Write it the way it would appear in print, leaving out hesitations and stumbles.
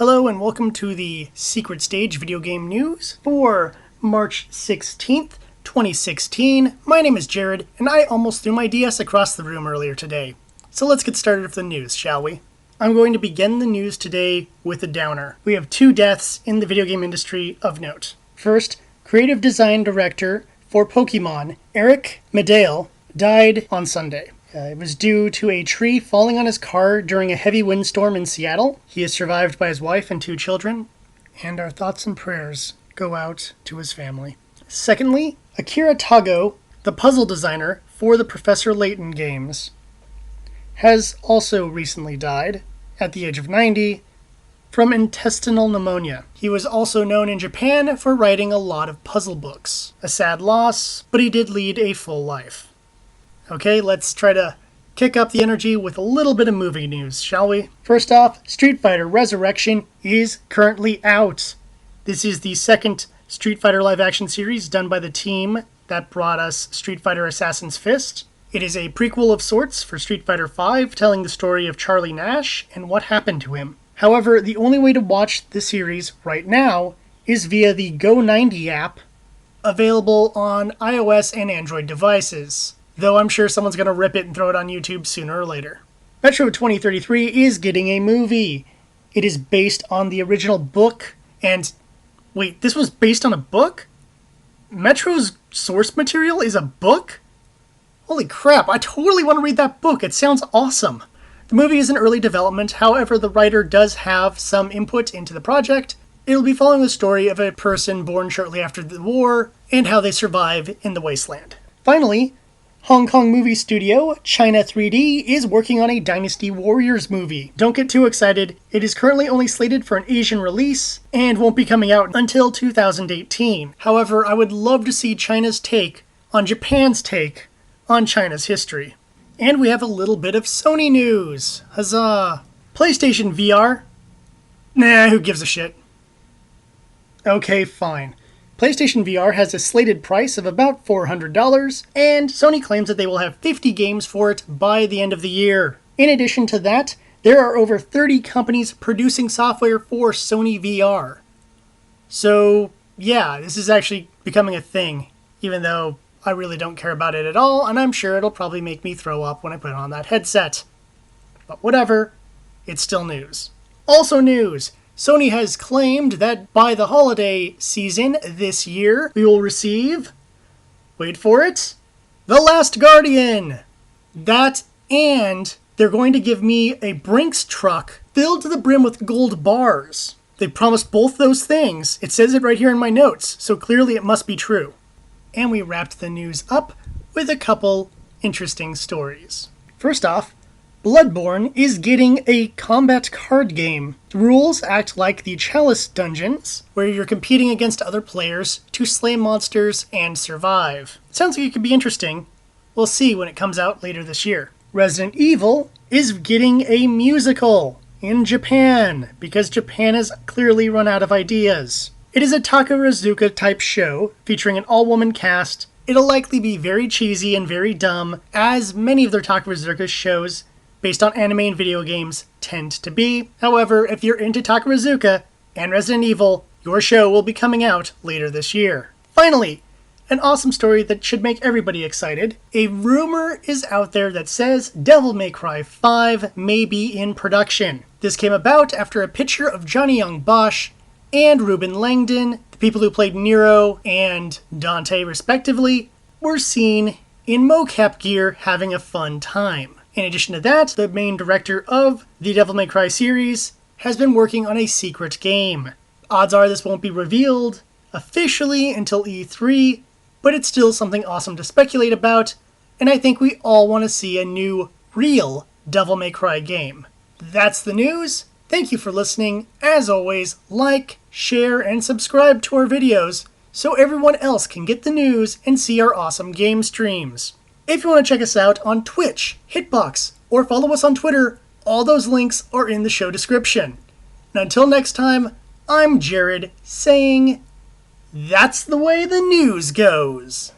Hello and welcome to the Secret Stage video game news for March 16th, 2016. My name is Jared, and I almost threw my DS across the room earlier today. So let's get started with the news, shall we? I'm going to begin the news today with a downer. We have two deaths in the video game industry of note. First, creative design director for Pokemon, Eric Medale, died on Sunday. It was due to a tree falling on his car during a heavy windstorm in Seattle. He is survived by his wife and two children, and our thoughts and prayers go out to his family. Secondly, Akira Tago, the puzzle designer for the Professor Layton games, has also recently died at the age of 90 from intestinal pneumonia. He was also known in Japan for writing a lot of puzzle books. A sad loss, but he did lead a full life. Okay, let's try to kick up the energy with a little bit of movie news, shall we? First off, Street Fighter Resurrection is currently out. This is the second Street Fighter live-action series done by the team that brought us Street Fighter Assassin's Fist. It is a prequel of sorts for Street Fighter V, telling the story of Charlie Nash and what happened to him. However, the only way to watch the series right now is via the Go90 app, available on iOS and Android devices. Though I'm sure someone's going to rip it and throw it on YouTube sooner or later. Metro 2033 is getting a movie. It is based on the original book, and... Wait, this was based on a book? Metro's source material is a book? Holy crap, I totally want to read that book. It sounds awesome. The movie is in early development, however, the writer does have some input into the project. It'll be following the story of a person born shortly after the war, and how they survive in the wasteland. Finally, Hong Kong movie studio China 3D is working on a Dynasty Warriors movie. Don't get too excited, it is currently only slated for an Asian release and won't be coming out until 2018. However, I would love to see China's take on Japan's take on China's history. And we have a little bit of Sony news. Huzzah! PlayStation VR? Nah, who gives a shit? Okay, fine. PlayStation VR has a slated price of about $400, and Sony claims that they will have 50 games for it by the end of the year. In addition to that, there are over 30 companies producing software for Sony VR. So, yeah, this is actually becoming a thing, even though I really don't care about it at all, and I'm sure it'll probably make me throw up when I put on that headset. But whatever, it's still news. Also news! Sony has claimed that by the holiday season this year, we will receive, wait for it, The Last Guardian. That, and they're going to give me a Brinks truck filled to the brim with gold bars. They promised both those things. It says it right here in my notes, so clearly it must be true. And we wrapped the news up with a couple interesting stories. First off, Bloodborne is getting a combat card game. The rules act like the Chalice dungeons, where you're competing against other players to slay monsters and survive. It sounds like it could be interesting. We'll see when it comes out later this year. Resident Evil is getting a musical in Japan, because Japan has clearly run out of ideas. It is a Takarazuka type show featuring an all-woman cast. It'll likely be very cheesy and very dumb, as many of their Takarazuka shows based on anime and video games tend to be. However, if you're into Takarazuka and Resident Evil, your show will be coming out later this year. Finally, an awesome story that should make everybody excited. A rumor is out there that says Devil May Cry 5 may be in production. This came about after a picture of Johnny Young Bosch and Ruben Langdon, the people who played Nero and Dante respectively, were seen in mocap gear having a fun time. In addition to that, the main director of the Devil May Cry series has been working on a secret game. Odds are this won't be revealed officially until E3, but it's still something awesome to speculate about, and I think we all want to see a new, real Devil May Cry game. That's the news. Thank you for listening. As always, like, share, and subscribe to our videos so everyone else can get the news and see our awesome game streams. If you want to check us out on Twitch, Hitbox, or follow us on Twitter, all those links are in the show description. And until next time, I'm Jared saying, that's the way the news goes.